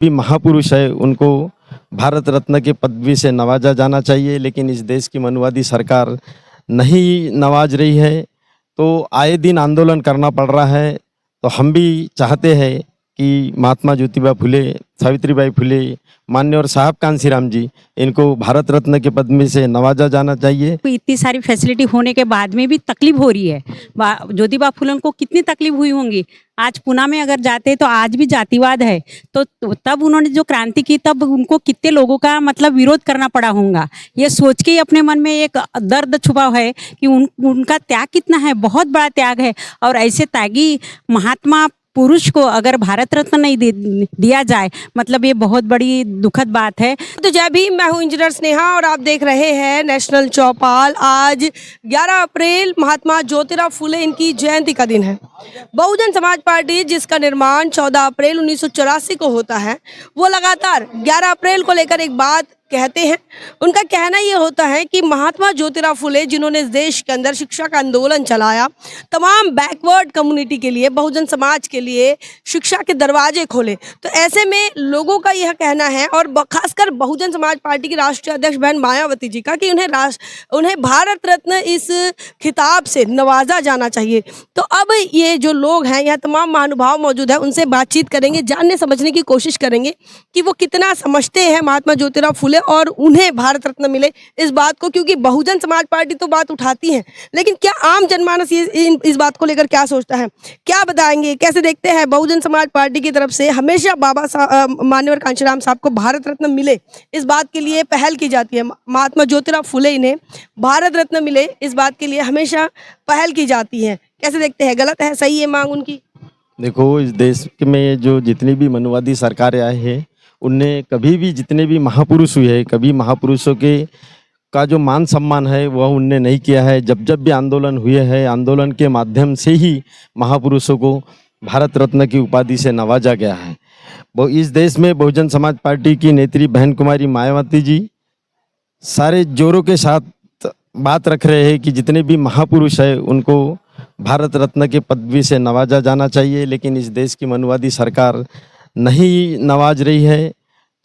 भी महापुरुष है उनको भारत रत्न के पदवी से नवाजा जाना चाहिए, लेकिन इस देश की मनुवादी सरकार नहीं नवाज रही है, तो आए दिन आंदोलन करना पड़ रहा है। तो हम भी चाहते हैं कि महात्मा ज्योतिबा फुले, सावित्रीबाई फुले, मान्यवर साहब कांसीराम जी, इनको भारत रत्न के पदवी से नवाजा जाना चाहिए। इतनी सारी फैसिलिटी होने के बाद में भी तकलीफ हो रही है। ज्योतिबा फुले को कितनी तकलीफ हुई होंगी। आज पुणे में अगर जाते तो आज भी जातिवाद है, तो तब उन्होंने जो क्रांति की तब उनको कितने लोगों का मतलब विरोध करना पड़ा होगा। ये सोच के ही अपने मन में एक दर्द छुपा है कि उनका त्याग कितना है, बहुत बड़ा त्याग है। और ऐसे त्यागी महात्मा पुरुष को अगर भारत रत्न नहीं दिया जाए, मतलब ये बहुत बड़ी दुखद बात है। तो जय भीम, मैं हूं इंजीनियर स्नेहा और आप देख रहे हैं नेशनल चौपाल। आज 11 अप्रैल महात्मा ज्योतिराव फुले इनकी जयंती का दिन है। बहुजन समाज पार्टी जिसका निर्माण 14 अप्रैल 1984 को होता है, वो लगातार 11 अप्रैल को लेकर एक बात कहते हैं। उनका कहना ये होता है कि महात्मा ज्योतिराव फुले जिन्होंने इस देश के अंदर शिक्षा का आंदोलन चलाया, तमाम बैकवर्ड कम्युनिटी के लिए, बहुजन समाज के लिए शिक्षा के दरवाजे खोले, तो ऐसे में लोगों का यह कहना है और खासकर बहुजन समाज पार्टी की राष्ट्रीय अध्यक्ष बहन मायावती जी का कि उन्हें भारत रत्न इस खिताब से नवाजा जाना चाहिए। तो अब ये जो लोग हैं, यह तमाम महानुभाव मौजूद है, उनसे बातचीत करेंगे, जानने समझने की कोशिश करेंगे कि वो कितना समझते हैं महात्मा ज्योतिराव फुले और उन्हें भारत रत्न मिले इस बात को। क्योंकि बहुजन समाज पार्टी तो बात उठाती है, लेकिन क्या आम जनमानस इस बात को लेकर क्या सोचता है, क्या बताएंगे, कैसे देखते हैं। बहुजन समाज पार्टी की तरफ से हमेशा मान्यवर कांशीराम साहब को भारत रत्न मिले इस बात के लिए पहल की जाती है। महात्मा ज्योतिराव फुले इन्हें भारत रत्न मिले इस बात के लिए हमेशा पहल की जाती है। कैसे देखते हैं, गलत है, सही है मांग उनकी? देखो, इस देश में जो जितनी भी मनुवादी सरकारें आई है, उनने कभी भी जितने भी महापुरुष हुए हैं, कभी महापुरुषों के का जो मान सम्मान है वह उनने नहीं किया है। जब जब भी आंदोलन हुए हैं, आंदोलन के माध्यम से ही महापुरुषों को भारत रत्न की उपाधि से नवाजा गया है। इस देश में बहुजन समाज पार्टी की नेत्री बहन कुमारी मायावती जी सारे जोरों के साथ बात रख रहे हैं कि जितने भी महापुरुष हैं उनको भारत रत्न के पदवी से नवाजा जाना चाहिए, लेकिन इस देश की मनुवादी सरकार नहीं नवाज रही है,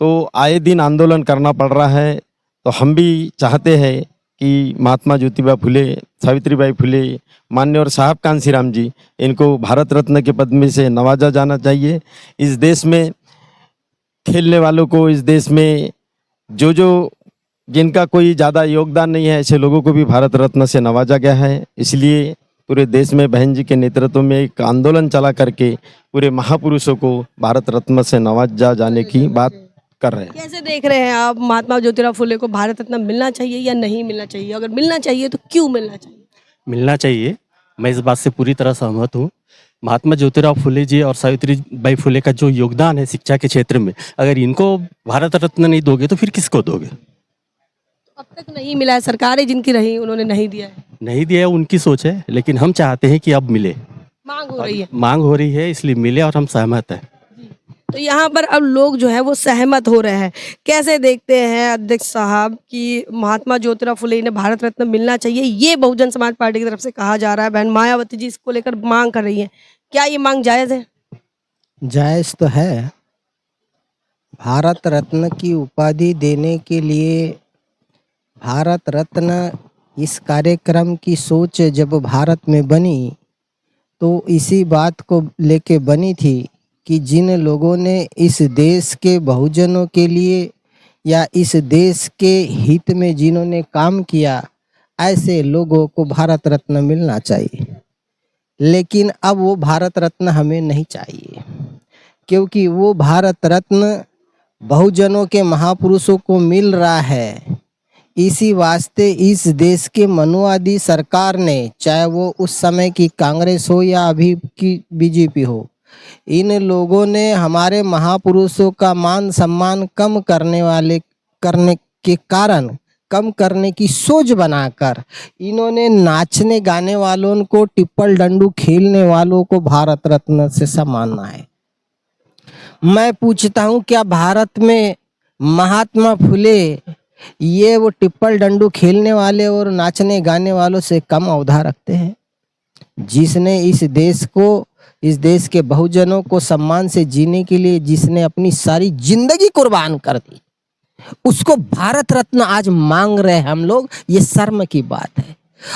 तो आए दिन आंदोलन करना पड़ रहा है। तो हम भी चाहते हैं कि महात्मा ज्योतिबा फुले, सावित्रीबाई फुले, मान्यवर साहब कांसीराम जी, इनको भारत रत्न के पदवी से नवाजा जाना चाहिए। इस देश में खेलने वालों को, इस देश में जिनका कोई ज़्यादा योगदान नहीं है, ऐसे लोगों को भी भारत रत्न से नवाजा गया है। इसलिए पूरे देश में बहन जी के नेतृत्व में एक आंदोलन चला करके पूरे महापुरुषों को भारत रत्न से नवाजा जाने की बात कर रहे हैं। कैसे देख रहे हैं आप, महात्मा ज्योतिराव फुले को भारत रत्न मिलना चाहिए या नहीं मिलना चाहिए? अगर मिलना चाहिए तो क्यों मिलना चाहिए? मिलना चाहिए, मैं इस बात से पूरी तरह सहमत हूँ। महात्मा ज्योतिराव फुले जी और सावित्रीबाई फुले का जो योगदान है शिक्षा के क्षेत्र में, अगर इनको भारत रत्न नहीं दोगे तो फिर किसको दोगे? अब तक नहीं मिला है, सरकारें जिनकी रही उन्होंने नहीं दिया है। नहीं दिया, उनकी सोच है, लेकिन हम चाहते हैं कि अब मिले। मांग हो रही है, मांग हो रही है, इसलिए मिले और हम सहमत हैं। तो यहाँ पर अब लोग जो है वो सहमत हो रहे हैं। कैसे देखते हैं अध्यक्ष साहब कि महात्मा ज्योतिराव फुले ने भारत रत्न मिलना चाहिए, ये बहुजन समाज पार्टी की तरफ से कहा जा रहा है। बहन मायावती जी इसको लेकर मांग कर रही है, क्या ये मांग जायज है? जायज तो है। भारत रत्न की उपाधि देने के लिए, भारत रत्न इस कार्यक्रम की सोच जब भारत में बनी तो इसी बात को लेके बनी थी कि जिन लोगों ने इस देश के बहुजनों के लिए या इस देश के हित में जिन्होंने काम किया, ऐसे लोगों को भारत रत्न मिलना चाहिए। लेकिन अब वो भारत रत्न हमें नहीं चाहिए, क्योंकि वो भारत रत्न बहुजनों के महापुरुषों को मिल रहा है। इसी वास्ते इस देश के मनुवादी सरकार ने, चाहे वो उस समय की कांग्रेस हो या अभी की बीजेपी हो, इन लोगों ने हमारे महापुरुषों का मान सम्मान कम करने के कारण, कम करने की सोच बनाकर इन्होंने नाचने गाने वालों को, टिप्पल डंडू खेलने वालों को भारत रत्न से सम्मानना है। मैं पूछता हूँ, क्या भारत में महात्मा फुले ये वो टिप्पल डंडू खेलने वाले और नाचने गाने वालों से कम औधा रखते हैं? जिसने इस देश को इस देश के बहुजनों को सम्मान से जीने के लिए जिसने अपनी सारी जिंदगी कुर्बान कर दी, उसको भारत रत्न आज मांग रहे हैं हम लोग, ये शर्म की बात है।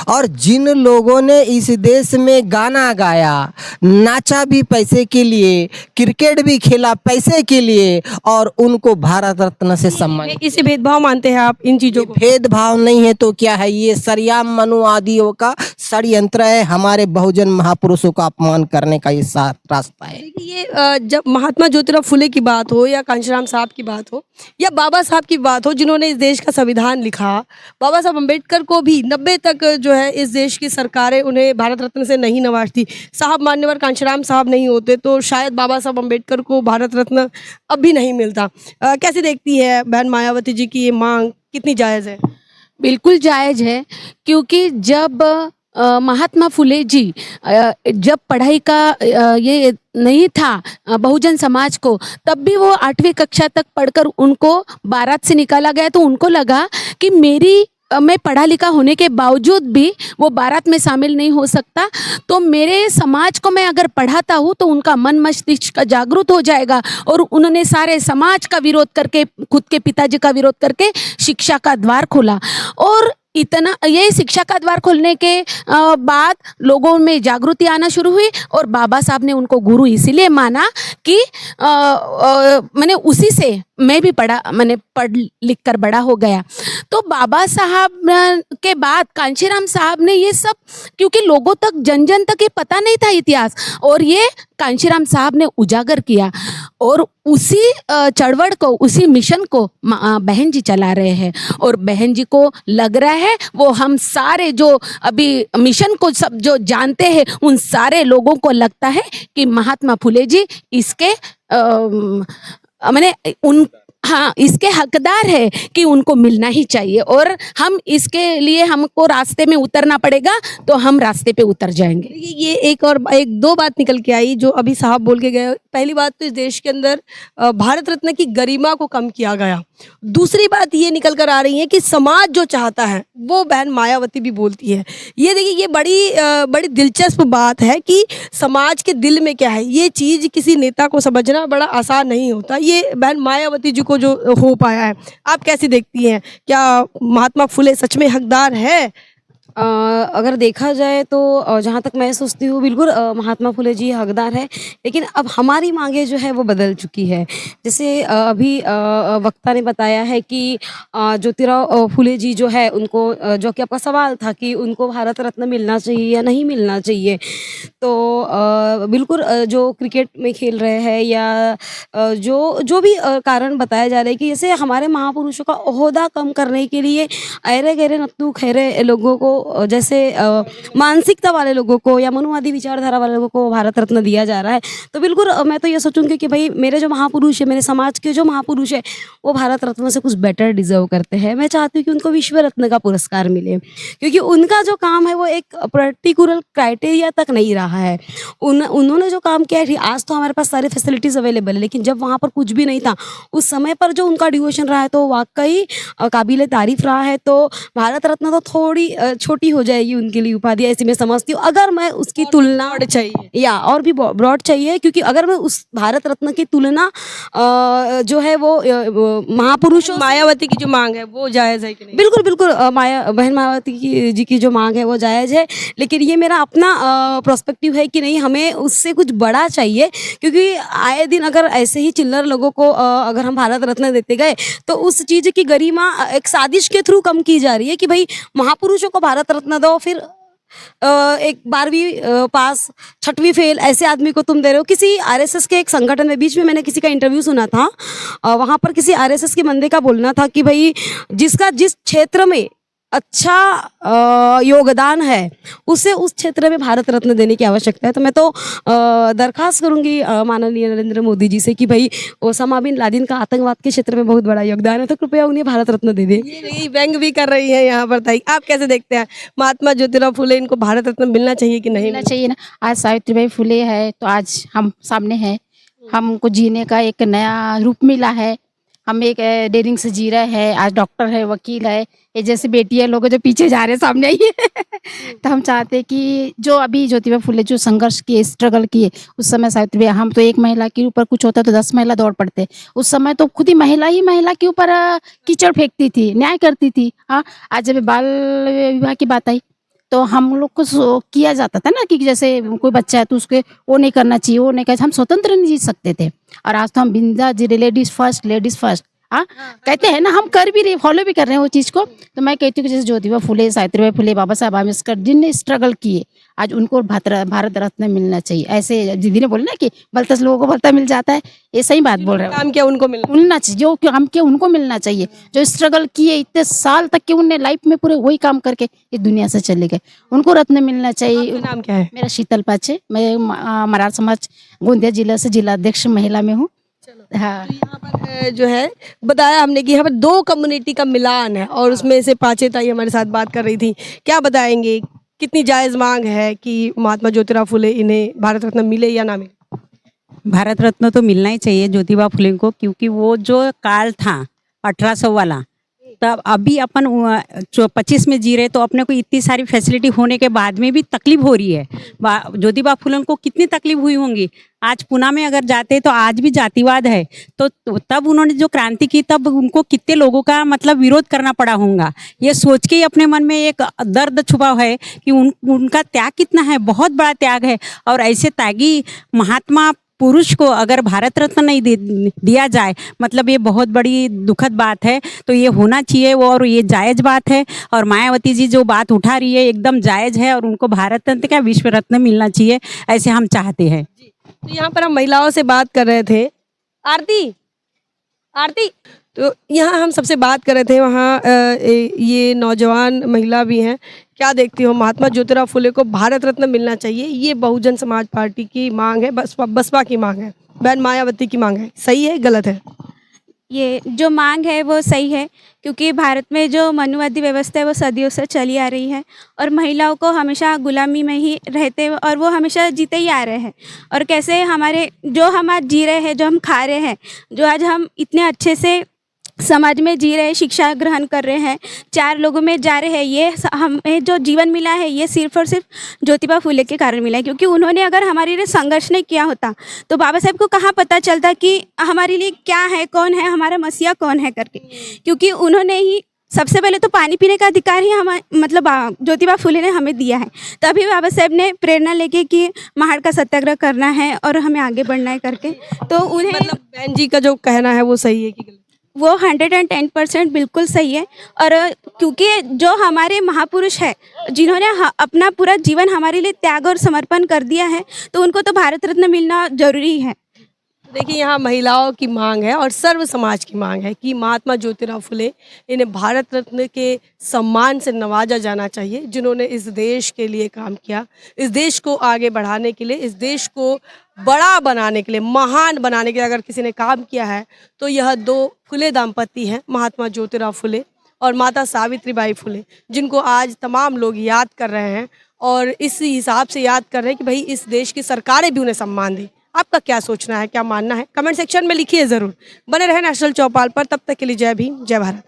और जिन लोगों ने इस देश में गाना गाया, नाचा भी पैसे के लिए, क्रिकेट भी खेला पैसे के लिए, और उनको भारत रत्न से सम्मान, इसे भेदभाव मानते हैं आप इन चीजों को? भेदभाव नहीं है तो क्या है, ये सरियाम मनुवादियों का षड्यंत्र है। हमारे बहुजन महापुरुषों का अपमान करने का ये रास्ता है। देखिए, ये जब महात्मा ज्योतिराव फुले की बात हो या कांशीराम साहब की बात हो या बाबा साहब की बात हो जिन्होंने इस देश का संविधान लिखा, बाबा साहब अम्बेडकर को भी 90 तक जो है इस देश की सरकारें उन्हें भारत रत्न से नहीं नवाजती। साहब मान्यवर कांशीराम साहब नहीं होते तो शायद बाबा साहब अम्बेडकर को भारत रत्न अब भी नहीं मिलता। कैसे देखती है बहन मायावती जी की ये मांग, कितनी जायज़ है? बिल्कुल जायज़ है, क्योंकि जब महात्मा फुले जी जब पढ़ाई का ये नहीं था बहुजन समाज को, तब भी वो 8वीं कक्षा तक पढ़कर उनको बारात से निकाला गया, तो उनको लगा कि मैं पढ़ा लिखा होने के बावजूद भी वो बारात में शामिल नहीं हो सकता, तो मेरे समाज को मैं अगर पढ़ाता हूँ तो उनका मन मस्तिष्क का जागरूक हो जाएगा। और उन्होंने सारे समाज का विरोध करके, खुद के पिताजी का विरोध करके शिक्षा का द्वार खोला। और इतना ये शिक्षा का द्वार खोलने के बाद लोगों में जागृति आना शुरू हुई, और बाबा साहब ने उनको गुरु इसीलिए माना कि मैंने उसी से मैं भी मैंने पढ़ लिख कर बड़ा हो गया। तो बाबा साहब के बाद कांशीराम साहब ने ये सब, क्योंकि लोगों तक जन जन तक ये पता नहीं था इतिहास, और ये कांशीराम साहब ने उजागर किया, और उसी चळवळ को, उसी मिशन को बहन जी चला रहे हैं। और बहन जी को लग रहा है, वो हम सारे जो अभी मिशन को सब जो जानते हैं उन सारे लोगों को लगता है कि महात्मा फुले जी इसके इसके हकदार है कि उनको मिलना ही चाहिए, और हम इसके लिए हमको रास्ते में उतरना पड़ेगा, तो हम रास्ते पे उतर जाएंगे। ये एक दो बात निकल के आई जो अभी साहब बोल के गए। पहली बात तो इस देश के अंदर भारत रत्न की गरिमा को कम किया गया। दूसरी बात ये निकल कर आ रही है कि समाज जो चाहता है वो बहन मायावती भी बोलती है। ये देखिए, ये बड़ी दिलचस्प बात है कि समाज के दिल में क्या है, ये चीज़ किसी नेता को समझना बड़ा आसान नहीं होता। ये बहन मायावती जी को जो हो पाया है, आप कैसे देखती हैं? क्या महात्मा फुले सच में हकदार है? अगर देखा जाए तो जहाँ तक मैं सोचती हूँ, बिल्कुल महात्मा फुले जी हकदार है, लेकिन अब हमारी मांगे जो है वो बदल चुकी है। जैसे अभी वक्ता ने बताया है कि ज्योतिराव फुले जी जो है उनको, जो कि आपका सवाल था कि उनको भारत रत्न मिलना चाहिए या नहीं मिलना चाहिए, तो बिल्कुल जो क्रिकेट में खेल रहे हैं या जो भी कारण बताया जा रहा है कि जैसे हमारे महापुरुषों का ओहदा कम करने के लिए ऐरे गहरे नत्थू खैरे लोगों को, जैसे मानसिकता वाले लोगों को या मनुवादी विचारधारा वाले लोगों को भारत रत्न दिया जा रहा है, तो बिल्कुल मैं तो ये सोचूंगी कि भाई मेरे जो महापुरुष है, मेरे समाज के जो महापुरुष है, वो भारत रत्न से कुछ बेटर डिजर्व करते हैं। मैं चाहती हूँ कि उनको विश्व रत्न का पुरस्कार मिले, क्योंकि उनका जो काम है वो एक पर्टिकुलर क्राइटेरिया तक नहीं रहा है। उन्होंने जो काम किया है, आज तो हमारे पास सारी फैसिलिटीज अवेलेबल है, लेकिन जब वहाँ पर कुछ भी नहीं था, उस समय पर जो उनका डिवोशन रहा है तो वाकई काबिल तारीफ रहा है। तो भारत रत्न तो थोड़ी छोटी हो जाएगी उनके लिए उपाधि, ऐसी मैं समझती हूँ। अगर मैं उसकी तुलना चाहिए या और भी ब्रॉड चाहिए, क्योंकि अगर मैं उस भारत रत्न की तुलना जो है वो महापुरुषों, मायावती की जो मांग है वो जायज़ है कि नहीं? बिल्कुल बिल्कुल बहन मायावती जी की जो मांग है वो जायज़ है, लेकिन ये मेरा अपना प्रोस्पेक्टिव है कि नहीं, हमें उससे कुछ बड़ा चाहिए। क्योंकि आए दिन अगर ऐसे ही चिल्लर लोगों को अगर हम भारत रत्न देते गए तो उस चीज़ की गरिमा एक साजिश के थ्रू कम की जा रही है कि भाई महापुरुषों को भारत रत्न दो, फिर एक 12वीं पास 6वीं फेल ऐसे आदमी को तुम दे रहे हो। किसी आरएसएस के एक संगठन में बीच में मैंने किसी का इंटरव्यू सुना था, वहाँ पर किसी आरएसएस के बंदे का बोलना था कि भाई जिसका जिस क्षेत्र में अच्छा योगदान है उसे उस क्षेत्र में भारत रत्न देने की आवश्यकता है। तो मैं तो दरखास्त करूंगी माननीय नरेंद्र मोदी जी से कि भाई ओसामा बिन लादेन का आतंकवाद के क्षेत्र में बहुत बड़ा योगदान है, तो कृपया उन्हें भारत रत्न दे दें। ये व्यंग भी कर रही है यहाँ पर। ताई, आप कैसे देखते हैं महात्मा ज्योतिराव फुले, इनको भारत रत्न मिलना चाहिए कि नहीं मिलना चाहिए ना? आज सावित्रीबाई फुले है तो आज हम सामने है, हमको जीने का एक नया रूप मिला है, हम एक डेयरिंग से जी रहे हैं, आज डॉक्टर है, वकील है, ये जैसे बेटियां लोग जो पीछे जा रहे हैं सामने आइए तो हम चाहते हैं कि जो अभी ज्योतिबा फुले जो संघर्ष किए, स्ट्रगल किए, उस समय सावित्रीबाई, हम तो एक महिला के ऊपर कुछ होता तो 10 महिला दौड़ पड़ते, उस समय तो खुद ही महिला के ऊपर कीचड़ फेंकती थी, न्याय करती थी। हाँ, आज जब बाल विवाह की बात आई तो हम लोग को किया जाता था ना कि जैसे कोई बच्चा है तो उसके वो नहीं करना चाहिए, वो नहीं करना, हम स्वतंत्र नहीं जी सकते थे। और आज तो हम बिंदा जी लेडीज फर्स्ट हाँ कहते हैं ना, हम कर भी रहे, फॉलो भी कर रहे हैं वो चीज़ को। तो मैं कहती हूँ कि जैसे ज्योतिबा फुले, सावित्रीबाई फुले, बाबा साहब आम्बेडकर जिनने स्ट्रगल किए, आज उनको भारत रत्न मिलना चाहिए। ऐसे दीदी ने बोले ना कि बलतस लोगों को भलता मिल जाता है, ये सही बात बोल रहे हो। काम किया उनको मिलना चाहिए, जो काम किया उनको मिलना चाहिए, जो स्ट्रगल किए इतने साल तक के, उनने लाइफ में पूरे वही काम करके इस दुनिया से चले गए, उनको रत्न मिलना चाहिए। आपका नाम क्या है? मेरा शीतल पाचे, मैं मरार समाज गोंदिया जिला से जिलाध्यक्ष महिला में हूँ। हाँ, तो यहाँ पर जो है बताया हमने कि यहाँ पर 2 कम्युनिटी का मिलान है और उसमें से पाचे ताई हमारे साथ बात कर रही थी। क्या बताएंगे, कितनी जायज़ मांग है कि महात्मा ज्योतिराव फुले इन्हें भारत रत्न मिले या ना मिले? भारत रत्न तो मिलना ही चाहिए ज्योतिबा फुले को, क्योंकि वो जो काल था 1800 वाला, तब अभी अपन 25 में जी रहे, तो अपने को इतनी सारी फैसिलिटी होने के बाद में भी तकलीफ हो रही है। ज्योतिबा फुले को कितनी तकलीफ हुई होंगी। आज पुणे में अगर जाते तो आज भी जातिवाद है, तो तब उन्होंने जो क्रांति की, तब उनको कितने लोगों का मतलब विरोध करना पड़ा होगा। ये सोच के ही अपने मन में एक दर्द छुपा है कि उनका त्याग कितना है, बहुत बड़ा त्याग है। और ऐसे त्यागी महात्मा पुरुष को अगर भारत रत्न नहीं दिया जाए, मतलब ये बहुत बड़ी दुखद बात है। तो ये होना चाहिए और ये जायज़ बात है। और मायावती जी जो बात उठा रही है एकदम जायज़ है, और उनको भारत रत्न क्या विश्व रत्न मिलना चाहिए, ऐसे हम चाहते हैं। तो यहाँ पर हम महिलाओं से बात कर रहे थे। आरती, तो यहाँ हम सबसे बात कर रहे थे, वहाँ ये नौजवान महिला भी हैं। क्या देखती हो, महात्मा ज्योतिराव फुले को भारत रत्न मिलना चाहिए, ये बहुजन समाज पार्टी की मांग है, बसपा की मांग है, बहन मायावती की मांग है, सही है गलत है? ये जो मांग है वो सही है, क्योंकि भारत में जो मनुवादी व्यवस्था है वो सदियों से चली आ रही है, और महिलाओं को हमेशा गुलामी में ही रहते हुए, और वो हमेशा जीते ही आ रहे हैं। और कैसे हमारे जो हम आज जी रहे हैं, जो हम खा रहे हैं, जो आज हम इतने अच्छे से समाज में जी रहे हैं, शिक्षा ग्रहण कर रहे हैं, 4 लोगों में जा रहे हैं, ये हमें जो जीवन मिला है ये सिर्फ और सिर्फ ज्योतिबा फुले के कारण मिला है। क्योंकि उन्होंने अगर हमारे लिए संघर्ष नहीं किया होता तो बाबा साहब को कहाँ पता चलता कि हमारे लिए क्या है, कौन है, हमारा मसीहा कौन है करके। क्योंकि उन्होंने ही सबसे पहले तो पानी पीने का अधिकार ही हम मतलब ज्योतिबा फुले ने हमें दिया है। तभी बाबा साहब ने प्रेरणा लेके कि महाड़ का सत्याग्रह करना है और हमें आगे बढ़ना है करके। तो उन्हें मतलब बहन जी का जो कहना है वो सही है कि गलत? वो 110% बिल्कुल सही है। और क्योंकि जो हमारे महापुरुष है, जिन्होंने अपना पूरा जीवन हमारे लिए त्याग और समर्पण कर दिया है, तो उनको तो भारत रत्न मिलना जरूरी है। देखिए, यहाँ महिलाओं की मांग है और सर्व समाज की मांग है कि महात्मा ज्योतिराव फुले इन्हें भारत रत्न के सम्मान से नवाजा जाना चाहिए, जिन्होंने इस देश के लिए काम किया, इस देश को आगे बढ़ाने के लिए, इस देश को बड़ा बनाने के लिए, महान बनाने के लिए अगर किसी ने काम किया है तो यह 2 फुले दाम्पत्य हैं, महात्मा ज्योतिराव फुले और माता सावित्रीबाई फुले, जिनको आज तमाम लोग याद कर रहे हैं और इस हिसाब से याद कर रहे हैं कि भाई इस देश की सरकारें भी उन्हें सम्मान दी। आपका क्या सोचना है, क्या मानना है, कमेंट सेक्शन में लिखिए ज़रूर। बने रहे नेशनल चौपाल पर, तब तक के लिए जय भीम, जय भारत।